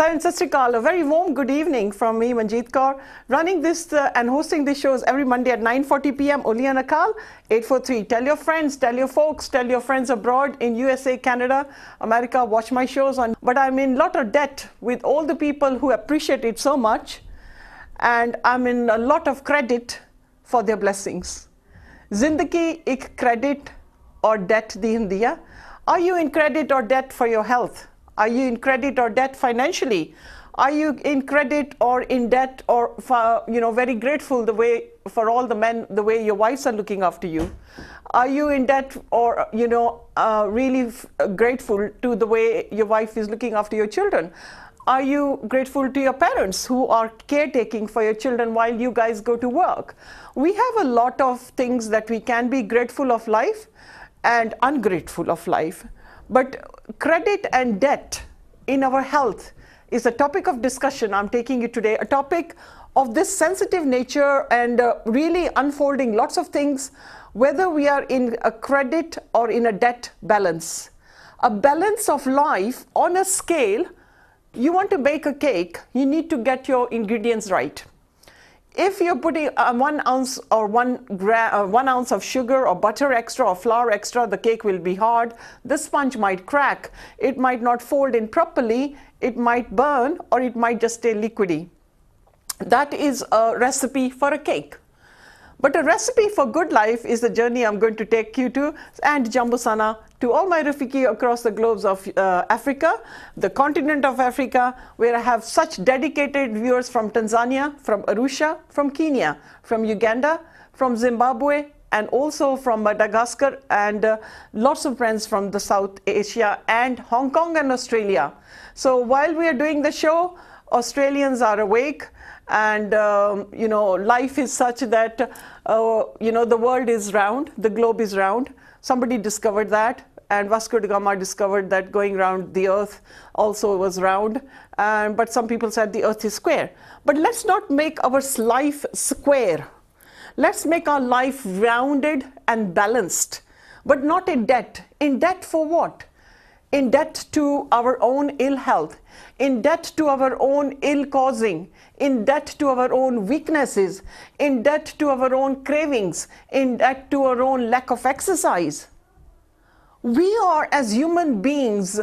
Sir Sat Sri Akal, a very warm good evening from me, Manjeet Kaur, running this and hosting these shows every Monday at 9:40 p.m. only on Akal, 843. Tell your friends, tell your folks, tell your friends abroad in USA, Canada, America, watch my shows on. But I'm in a lot of debt with all the people who appreciate it so much, and I'm in a lot of credit for their blessings. Zindagi ek credit or debt di hundi hai. Are you in credit or debt for your health? Are you in credit or debt financially? Are you in credit or in debt or very grateful for all the men, the way your wives are looking after you? Are you in debt or really grateful to the way your wife is looking after your children? Are you grateful to your parents who are caretaking for your children while you guys go to work? We have a lot of things that we can be grateful of life and ungrateful of life. But credit and debt in our health is a topic of discussion I'm taking you today, a topic of this sensitive nature and really unfolding lots of things, whether we are in a credit or in a debt balance. A balance of life on a scale. You want to bake a cake, you need to get your ingredients right. If you're putting 1 ounce or 1 ounce of sugar or butter extra or flour extra, the cake will be hard. The sponge might crack. It might not fold in properly. It might burn, or it might just stay liquidy. That is a recipe for a cake. But a recipe for good life is the journey I'm going to take you to, and Jambusana, to all my Rafiki across the globes of Africa, the continent of Africa, where I have such dedicated viewers from Tanzania, from Arusha, from Kenya, from Uganda, from Zimbabwe, and also from Madagascar, and lots of friends from the South Asia and Hong Kong and Australia. So while we are doing the show, Australians are awake, and life is such that the world is round, the globe is round. Somebody discovered that, and Vasco da Gama discovered that going around the earth also was round, but some people said the earth is square. But let's not make our life square. Let's make our life rounded and balanced, but not in debt. In debt for what? In debt to our own ill health, in debt to our own ill causing, in debt to our own weaknesses, in debt to our own cravings, in debt to our own lack of exercise. We are, as human beings,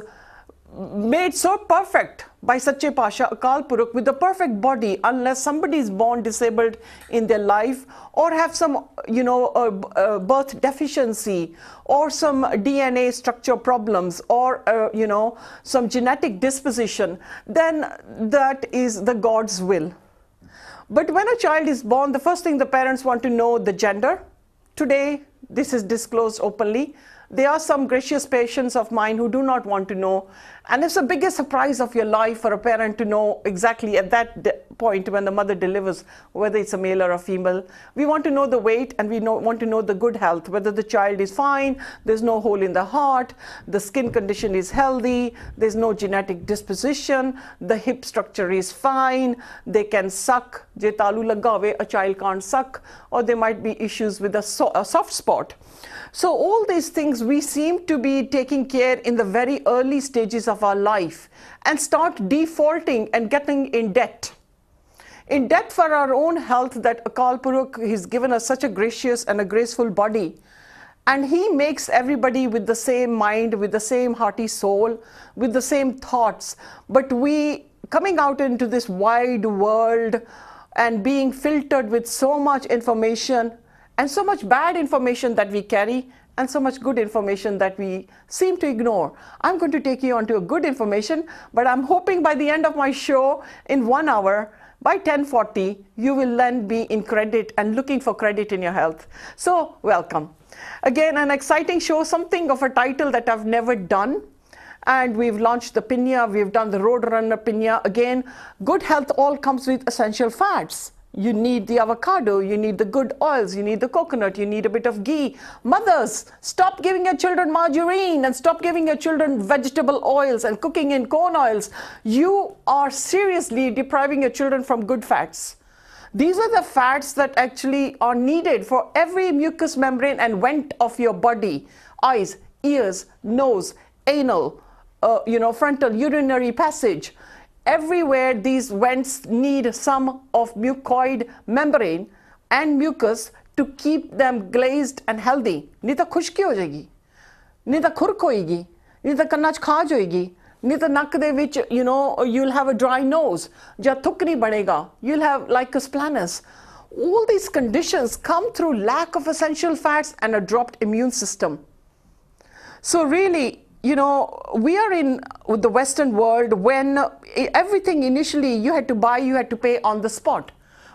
made so perfect by Sache Pasha, Akal Purukh, with the perfect body, unless somebody is born disabled in their life or have some, birth deficiency or some DNA structure problems or, some genetic disposition, then that is the God's will. But when a child is born, the first thing the parents want to know the gender. Today, this is disclosed openly. There are some gracious patients of mine who do not want to know. And it's the biggest surprise of your life for a parent to know exactly at that point when the mother delivers whether it's a male or a female. We want to know the weight, and we want to know the good health, whether the child is fine, there's no hole in the heart, the skin condition is healthy, there's no genetic disposition, the hip structure is fine, they can suck. Je talu laga hove, a child can't suck, or there might be issues with a soft spot. So all these things we seem to be taking care in the very early stages of our life and start defaulting and getting in debt. In debt for our own health, that Akal Purukh has given us such a gracious and a graceful body. And he makes everybody with the same mind, with the same hearty soul, with the same thoughts. But we, coming out into this wide world and being filtered with so much information, and so much bad information that we carry, and so much good information that we seem to ignore. I'm going to take you on to a good information, but I'm hoping by the end of my show, in 1 hour, by 10:40, you will then be in credit and looking for credit in your health. So, welcome. Again, an exciting show, something of a title that I've never done. And we've launched the pinya, we've done the Roadrunner pinya. Again, good health all comes with essential fats. You need the avocado, you need the good oils, you need the coconut, you need a bit of ghee. Mothers, stop giving your children margarine and stop giving your children vegetable oils and cooking in corn oils. You are seriously depriving your children from good fats. These are the fats that actually are needed for every mucous membrane and vent of your body. Eyes, ears, nose, anal, frontal urinary passage. everywhere these vents need some of mucoid membrane and mucus to keep them glazed and healthy. नहीं तो खुश्की हो जाएगी, नहीं तो खुरक होएगी, नहीं तो कन्ना च खाज होएगी, नहीं तो नक दे विच, you know, you'll have a dry nose, या थुक नहीं बनेगा, you'll have like a splanus. All these conditions come through lack of essential fats and a dropped immune system. So really, you know, we are in the Western world when everything initially you had to buy, you had to pay on the spot.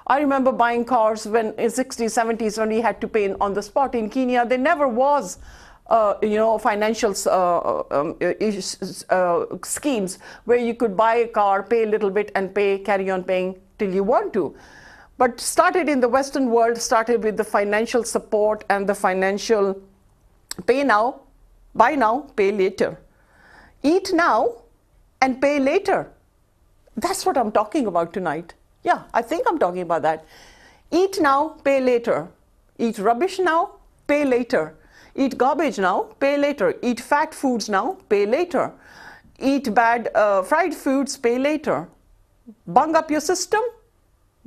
I remember buying cars when in 60s, 70s when we had to pay on the spot. In Kenya, there never was, you know, financial schemes where you could buy a car, pay a little bit and carry on paying till you want to. But started in the Western world, started with the financial support and the financial pay now, buy now, pay later. Eat now and pay later. That's what I'm talking about tonight. Yeah, I think I'm talking about that. Eat now, pay later. Eat rubbish now, pay later. Eat garbage now, pay later. Eat fat foods now, pay later. Eat bad fried foods, pay later. Bung up your system,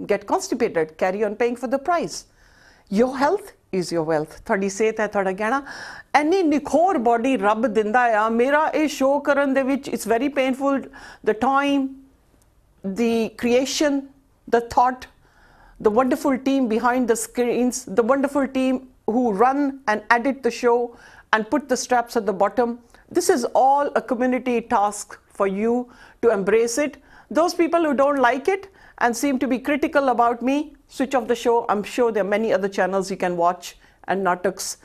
get constipated, carry on paying for the price. Your health is your wealth. Thodi sehat hai thoda gehna. Any nikhor body Rabb dinda ya. Mera eh show karan de vich, it's very painful. The time, the creation, the thought, the wonderful team behind the screens, the wonderful team who run and edit the show and put the straps at the bottom. This is all a community task for you to embrace it. Those people who don't like it and seem to be critical about me, switch off the show. I'm sure there are many other channels you can watch and nataks.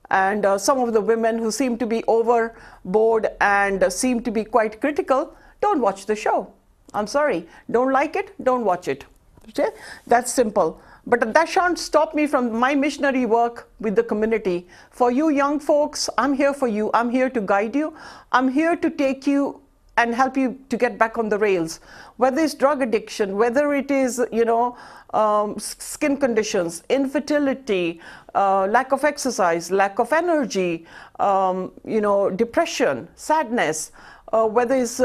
And some of the women who seem to be overboard and seem to be quite critical, don't watch the show. I'm sorry. Don't like it, don't watch it. Okay? That's simple. But that shan't stop me from my missionary work with the community. For you young folks, I'm here for you. I'm here to guide you. I'm here to take you and help you to get back on the rails. Whether it's drug addiction, whether it is, you know, skin conditions, infertility, lack of exercise, lack of energy, you know, depression, sadness, whether it's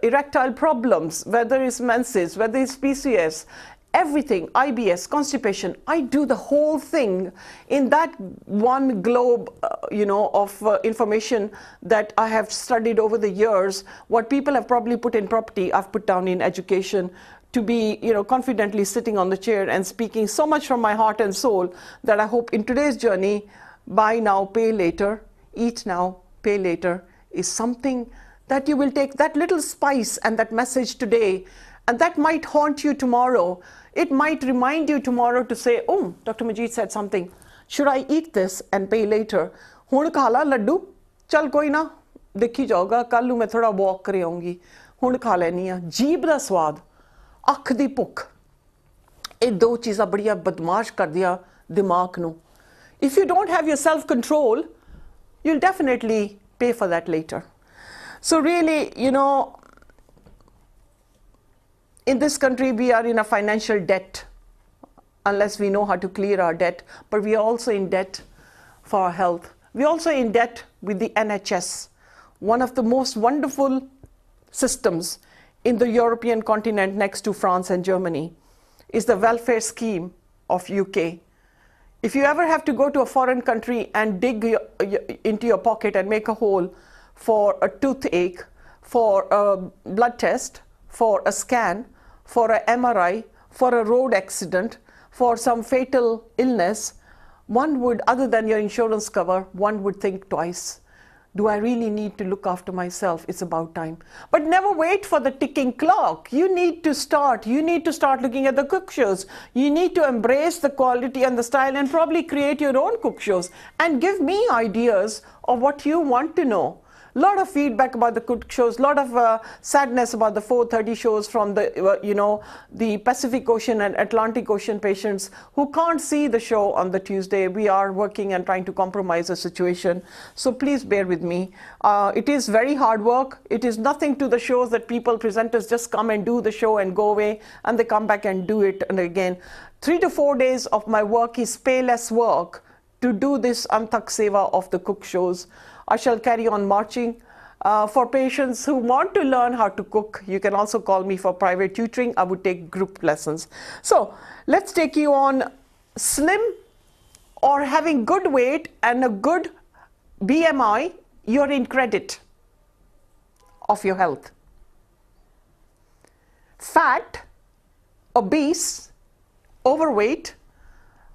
erectile problems, whether it's menses, whether it's PCS, everything, IBS, constipation, I do the whole thing in that one globe, you know, of information that I have studied over the years. What people have probably put in property, I've put down in education, to be, you know, confidently sitting on the chair and speaking so much from my heart and soul that I hope in today's journey, buy now, pay later, eat now, pay later, is something that you will take that little spice and that message today, and that might haunt you tomorrow. It might remind you tomorrow to say, oh, Dr. Majid said something. Should I eat this and pay later? Hun khala laddu, chal koi na, dekhi jaoga, kal nu main thoda walk kar aungi. Hun kha leni hai. Jeeb da swad, akh di bhukh. ਇਹ ਦੋ ਚੀਜ਼ਾਂ ਬੜੀਆਂ ਬਦਮਾਸ਼ ਕਰ ਦਿਆ ਦਿਮਾਗ ਨੂੰ. If you don't have your self-control, you'll definitely pay for that later. So really, you know, in this country, we are in a financial debt, unless we know how to clear our debt, but we are also in debt for our health. We are also in debt with the NHS, one of the most wonderful systems in the European continent next to France and Germany, is the welfare scheme of UK. If you ever have to go to a foreign country and dig into your pocket and make a hole for a toothache, for a blood test, for a scan, for a MRI, for a road accident, for some fatal illness, one would, other than your insurance cover, one would think twice. Do I really need to look after myself? It's about time. But never wait for the ticking clock. You need to start. You need to start looking at the cook shows. You need to embrace the quality and the style and probably create your own cook shows and give me ideas of what you want to know. Lot of feedback about the cook shows, lot of sadness about the 4:30 shows from the, you know, the Pacific Ocean and Atlantic Ocean patients who can't see the show on the Tuesday. We are working and trying to compromise the situation. So please bear with me. It is very hard work. It is nothing to the shows that people, presenters just come and do the show and go away and they come back and do it and again. 3 to 4 days of my work is payless work to do this Antak Seva of the cook shows. I shall carry on marching For patients who want to learn how to cook, you can also call me for private tutoring. I would take group lessons. So let's take you on slim or having good weight and a good BMI. You're in credit of your health. Fat, obese, overweight,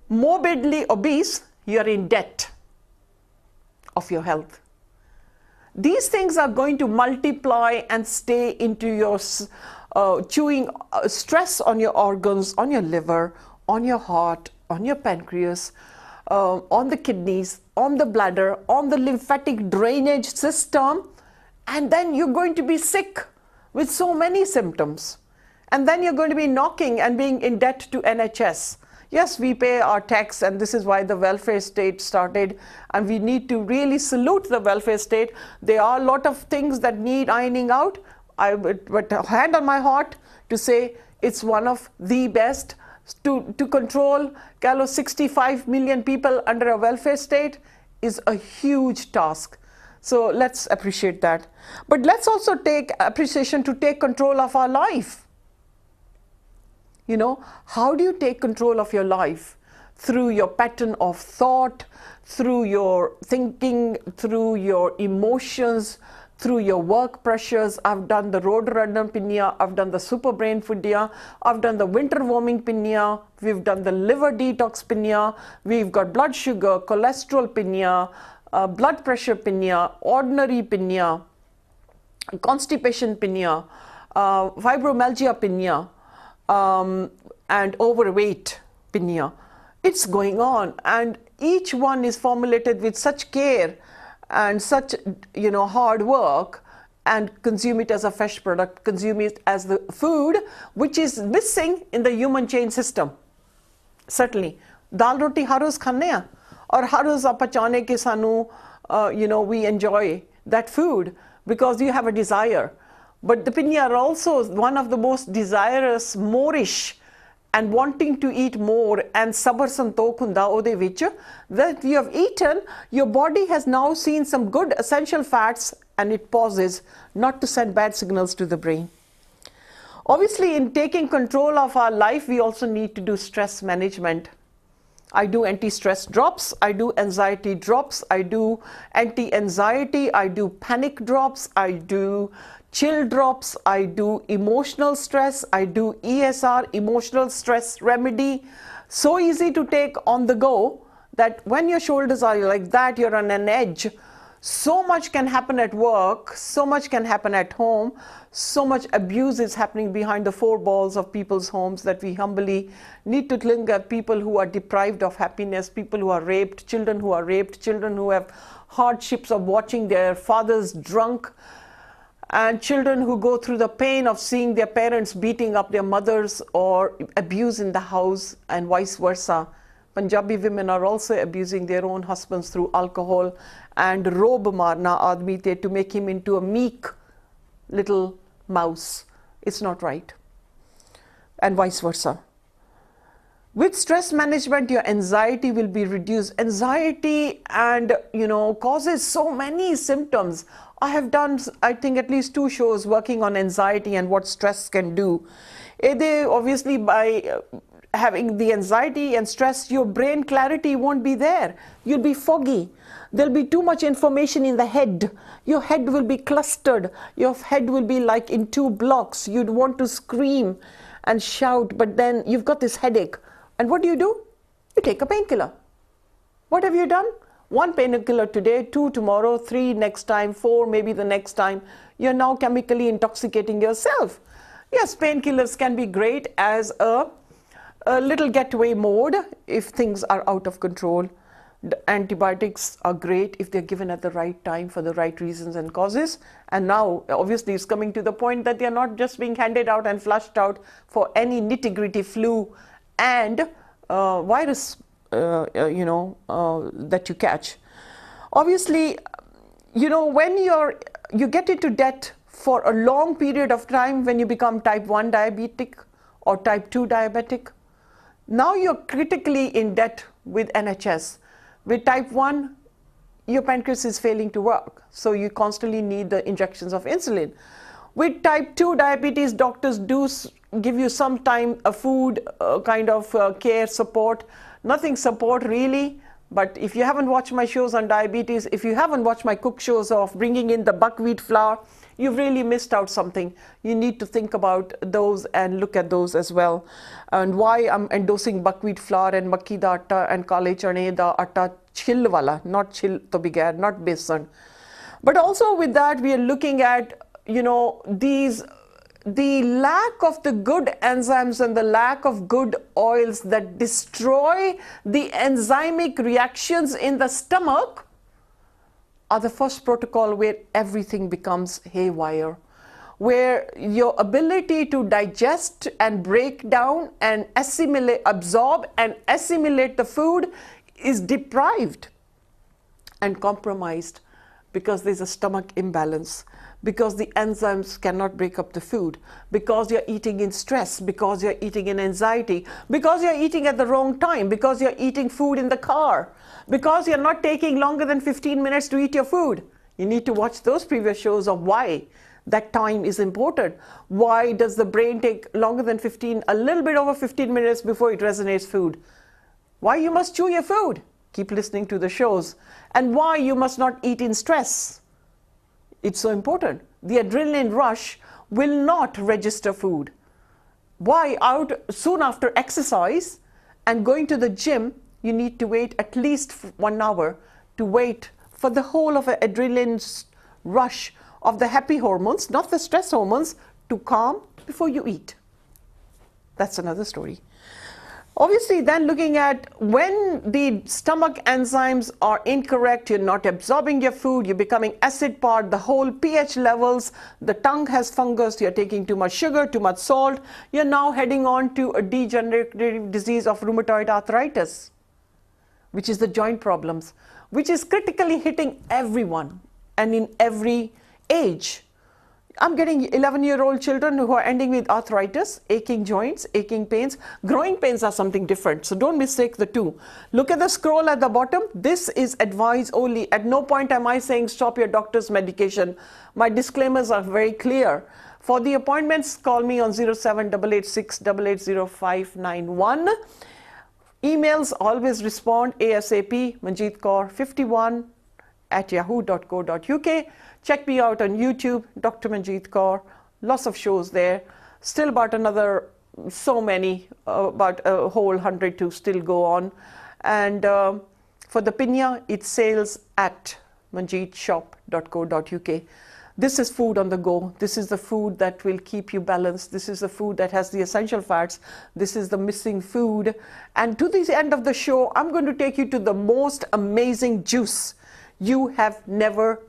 morbidly obese, you're in debt of your health. These things are going to multiply and stay into your chewing stress on your organs, on your liver, on your heart, on your pancreas, on the kidneys, on the bladder, on the lymphatic drainage system, and then you're going to be sick with so many symptoms. And then you're going to be knocking and being in debt to NHS. Yes, we pay our tax, and this is why the welfare state started, and we need to really salute the welfare state. There are a lot of things that need ironing out, but hand on my heart to say it's one of the best. To control 65 million people under a welfare state is a huge task. So let's appreciate that. But let's also take appreciation to take control of our life. You know, how do you take control of your life? Through your pattern of thought, through your thinking, through your emotions, through your work pressures. I've done the Roadrunner pinya, I've done the super brain pinya, I've done the winter warming pinya, we've done the liver detox pinya, we've got blood sugar, cholesterol pinya, blood pressure pinya, ordinary pinya, constipation pinya, fibromyalgia pinya, and overweight pinya. It's going on, and each one is formulated with such care and such, you know, hard work, and consume it as a fresh product, consume it as the food which is missing in the human chain system. Certainly dal roti har roz khane a, aur har roz aapa chahne ki sanu, you know, we enjoy that food because you have a desire. But the pinya are also one of the most desirous, moreish, and wanting to eat more, and sabar santokh hunda ode vich, that you have eaten, your body has now seen some good essential fats, and it pauses not to send bad signals to the brain. Obviously, in taking control of our life, we also need to do stress management. I do anti-stress drops, I do anxiety drops, I do anti-anxiety, I do panic drops, I do chill drops, I do emotional stress, I do ESR, emotional stress remedy. So easy to take on the go that when your shoulders are like that, you're on an edge. So much can happen at work, so much can happen at home, so much abuse is happening behind the four walls of people's homes that we humbly need to look at. People who are deprived of happiness, people who are raped, children who have hardships of watching their fathers drunk, and children who go through the pain of seeing their parents beating up their mothers or abuse in the house, and vice versa. Punjabi women are also abusing their own husbands through alcohol and robe marna admi te, to make him into a meek little mouse. It's not right. And vice versa. With stress management, your anxiety will be reduced. Anxiety and, you know, causes so many symptoms. I have done, I think, at least 2 shows working on anxiety and what stress can do. Obviously, by having the anxiety and stress, your brain clarity won't be there. You'll be foggy. There'll be too much information in the head. Your head will be clustered. Your head will be like in 2 blocks. You'd want to scream and shout, but then you've got this headache. And what do? You take a painkiller. What have you done? 1 painkiller today, 2 tomorrow, 3 next time, 4 maybe the next time. You're now chemically intoxicating yourself. Yes, painkillers can be great as a little getaway mode if things are out of control. The antibiotics are great if they're given at the right time for the right reasons and causes. And now, obviously, it's coming to the point that they're not just being handed out and flushed out for any nitty-gritty flu and virus, that you catch. Obviously, you know, when you get into debt for a long period of time, when you become type 1 diabetic or type 2 diabetic, now you're critically in debt with NHS. With type 1, your pancreas is failing to work. So you constantly need the injections of insulin. With type 2 diabetes, doctors do give you some time a food kind of care support, nothing support really. But if you haven't watched my shows on diabetes, if you haven't watched my cook shows of bringing in the buckwheat flour, you've really missed out something. You need to think about those and look at those as well. And why I'm endorsing buckwheat flour and makki da atta and kale chane da atta chil wala, not chil to bigair, not besan. But also with that, we are looking at, you know, the lack of the good enzymes and the lack of good oils that destroy the enzymic reactions in the stomach are the first protocol where everything becomes haywire, where your ability to digest and break down and assimilate, absorb and assimilate the food is deprived and compromised because there's a stomach imbalance, because the enzymes cannot break up the food, because you're eating in stress, because you're eating in anxiety, because you're eating at the wrong time, because you're eating food in the car, because you're not taking longer than 15 minutes to eat your food. You need to watch those previous shows of why that time is important. Why does the brain take longer than a little bit over 15 minutes before it resonates food? Why you must chew your food? Keep listening to the shows. And why you must not eat in stress. It's so important. The adrenaline rush will not register food. Why soon after exercise and going to the gym, you need to wait at least 1 hour to wait for the whole of an adrenaline rush of the happy hormones, not the stress hormones, to calm before you eat. That's another story. Obviously, then looking at when the stomach enzymes are incorrect, you're not absorbing your food, you're becoming acid part, the whole pH levels, the tongue has fungus, you're taking too much sugar, too much salt, you're now heading on to a degenerative disease of rheumatoid arthritis, which is the joint problems, which is critically hitting everyone and in every age. I'm getting 11-year-old children who are ending with arthritis, aching joints, aching pains. Growing pains are something different, so don't mistake the two. Look at the scroll at the bottom. This is advice only. At no point am I saying stop your doctor's medication. My disclaimers are very clear. For the appointments, call me on 07-886-880591. Emails, always respond ASAP, manjeetkaur51@yahoo.co.uk. Check me out on YouTube, Dr. Manjeet Kaur. Lots of shows there. Still about about a whole 100 to still go on. And for the pinya, it's sales at manjeetshop.co.uk. This is food on the go. This is the food that will keep you balanced. This is the food that has the essential fats. This is the missing food. And to the end of the show, I'm going to take you to the most amazing juice you have never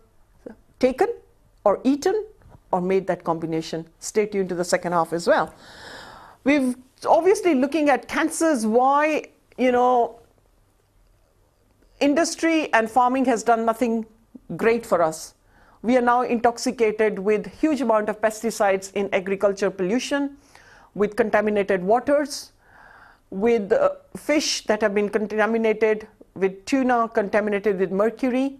taken or eaten or made that combination. Stay tuned to the second half as well. We've obviously looking at cancers, why, you know, industry and farming has done nothing great for us. We are now intoxicated with huge amount of pesticides in agriculture pollution, with contaminated waters, with fish that have been contaminated with tuna contaminated with mercury.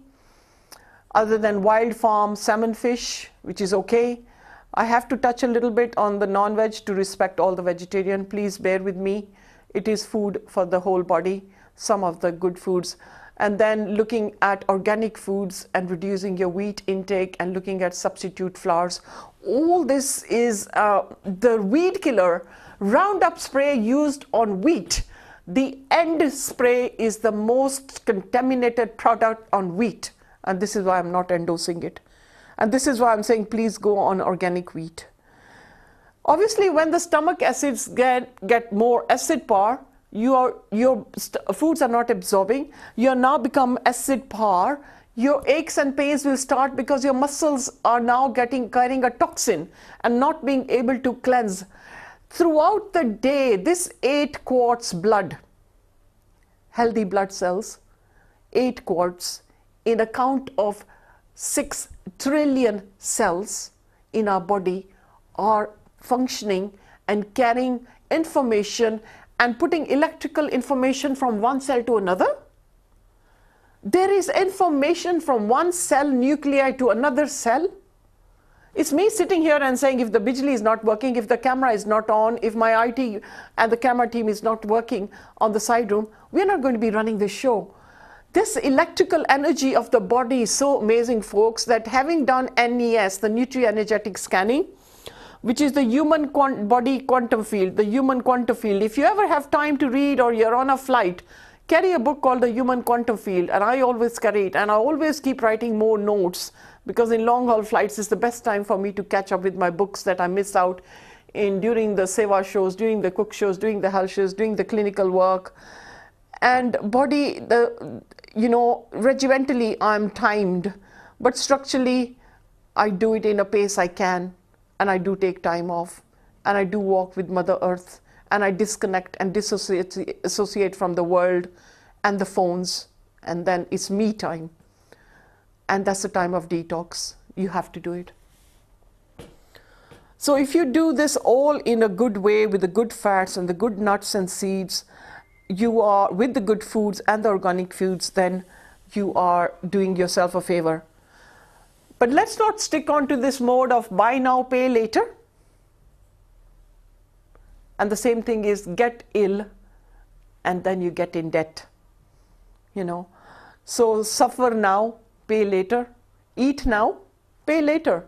Other than wild farm salmon fish, which is okay. I have to touch a little bit on the non-veg to respect all the vegetarian. Please bear with me. It is food for the whole body, some of the good foods. And then looking at organic foods and reducing your wheat intake and looking at substitute flours. All this is the weed killer Roundup spray used on wheat. The end spray is the most contaminated product on wheat. And this is why I'm not endorsing it. And this is why I'm saying please go on organic wheat. Obviously, when the stomach acids get more acid power, your foods are not absorbing. You are now become acid power. Your aches and pains will start because your muscles are now carrying a toxin and not being able to cleanse. Throughout the day, this 8 quarts blood, healthy blood cells, 8 quarts, in a count of 6 trillion cells in our body are functioning and carrying information and putting electrical information from one cell to another. There is information from one cell nuclei to another cell. It's me sitting here and saying if the bijli is not working, if the camera is not on, if my IT and the camera team is not working on the side room, we're not going to be running this show. This electrical energy of the body is so amazing, folks, that having done NES, the nutrienergetic scanning, which is the human body quantum field, the human quantum field. If you ever have time to read or you're on a flight, carry a book called The Human Quantum Field, and I always carry it, and I always keep writing more notes, because in long haul flights is the best time for me to catch up with my books that I miss out in during the seva shows, during the cook shows, during the health shows, doing the clinical work. And body, regimentally I'm timed, but structurally I do it in a pace I can, and I do take time off, and I do walk with Mother Earth, and I disconnect and dissociate from the world and the phones, and then it's me time. And that's the time of detox. You have to do it. So if you do this all in a good way with the good fats and the good nuts and seeds, you are with the good foods and the organic foods, then you are doing yourself a favor. But let's not stick on to this mode of buy now, pay later. And the same thing is get ill and then you get in debt. So suffer now, pay later. Eat now, pay later.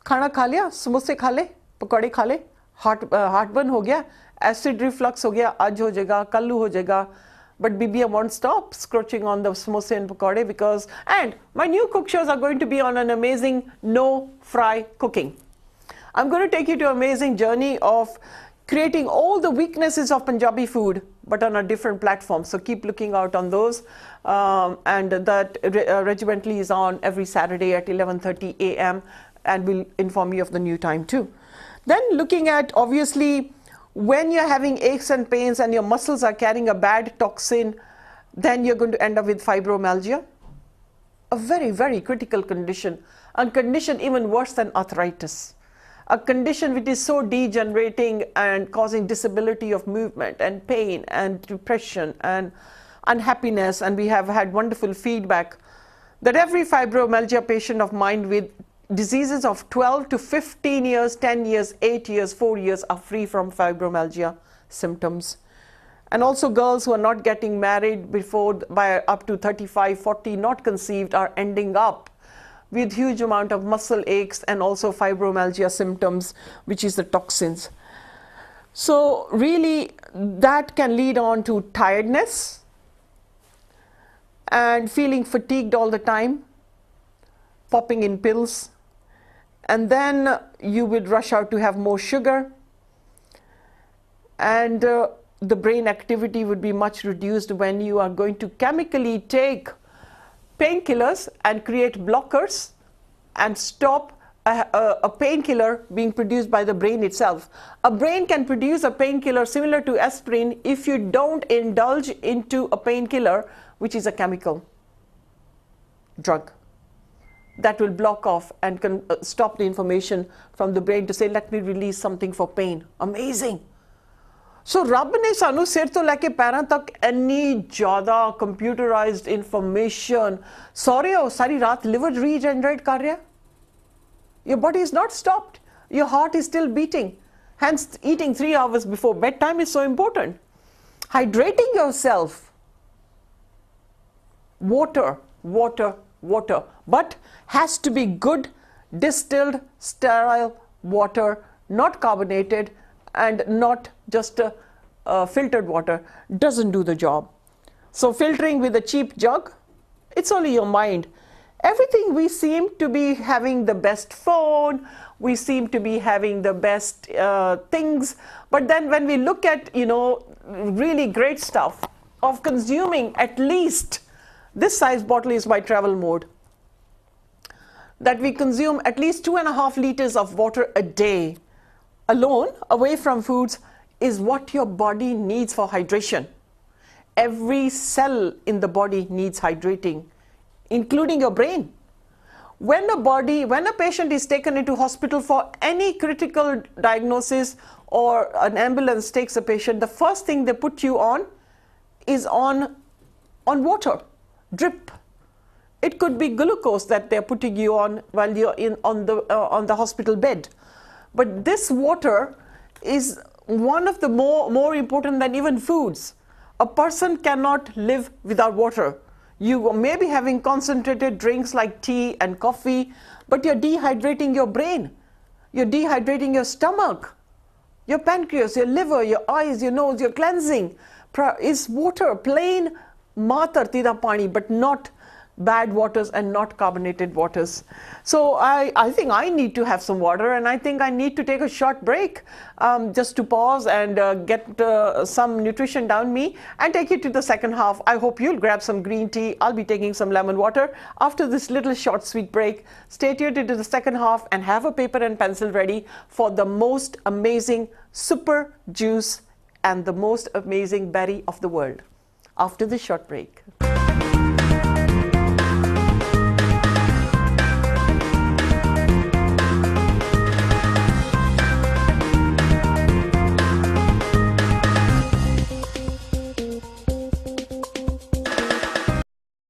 खाना खा लिया, समोसे खा ले, पकौड़े खा ले, heartburn हो गया, acid reflux हो गया, आज हो जाएगा, कल हो जाएगा. But BBM won't stop scratching on the samosa and pakode because, and my new cook shows are going to be on an amazing no fry cooking. I'm going to take you to an amazing journey of creating all the weaknesses of Punjabi food, but on a different platform. So keep looking out on those. And that regimentally is on every Saturday at 11:30 a.m. and we'll inform you of the new time too. Then looking at, obviously, when you're having aches and pains and your muscles are carrying a bad toxin, then you're going to end up with fibromyalgia, a very, very critical condition, a condition even worse than arthritis, a condition which is so degenerating and causing disability of movement and pain and depression and unhappiness. And we have had wonderful feedback that every fibromyalgia patient of mine with diseases of 12 to 15 years, 10 years, 8 years, 4 years are free from fibromyalgia symptoms. And also girls who are not getting married by up to 35, 40, not conceived, are ending up with huge amount of muscle aches and also fibromyalgia symptoms, which is the toxins. So really that can lead on to tiredness and feeling fatigued all the time, popping in pills, and then you would rush out to have more sugar, and the brain activity would be much reduced when you are going to chemically take painkillers and create blockers and stop a painkiller being produced by the brain itself. A brain can produce a painkiller similar to aspirin if you don't indulge into a painkiller, which is a chemical drug that will block off and can stop the information from the brain to say, let me release something for pain. Amazing. So Rab ne sanu sir to leke पैरां तक इतनी ज़्यादा computerized information, sorry सारी रात liver regenerate कर रहा है. Your body is not stopped. Your heart is still beating. Hence eating 3 hours before bedtime is so important. Hydrating yourself. Water, water, water. But has to be good, distilled, sterile water, not carbonated, and not just filtered water. Doesn't do the job. So filtering with a cheap jug, it's only your mind. Everything, we seem to be having the best phone, we seem to be having the best things, but then when we look at, really great stuff of consuming at least, this size bottle is my travel mode, that we consume at least 2.5 liters of water a day alone, away from foods, is what your body needs for hydration. Every cell in the body needs hydrating, including your brain. When a patient is taken into hospital for any critical diagnosis or an ambulance takes a patient, the first thing they put you on is on water. drip. It could be glucose that they're putting you on while you're on the hospital bed. But this water is one of the more important than even foods. A person cannot live without water. You may be having concentrated drinks like tea and coffee, but you're dehydrating your brain. You're dehydrating your stomach, your pancreas, your liver, your eyes, your nose, your cleansing. Is water, plain matar tida pani, but not bad waters and not carbonated waters. So I think I need to have some water, and I think I need to take a short break just to pause and get some nutrition down me and take it to the second half. I hope you'll grab some green tea. I'll be taking some lemon water after this little short sweet break. Stay tuned into the second half and have a paper and pencil ready for the most amazing super juice and the most amazing berry of the world after this short break.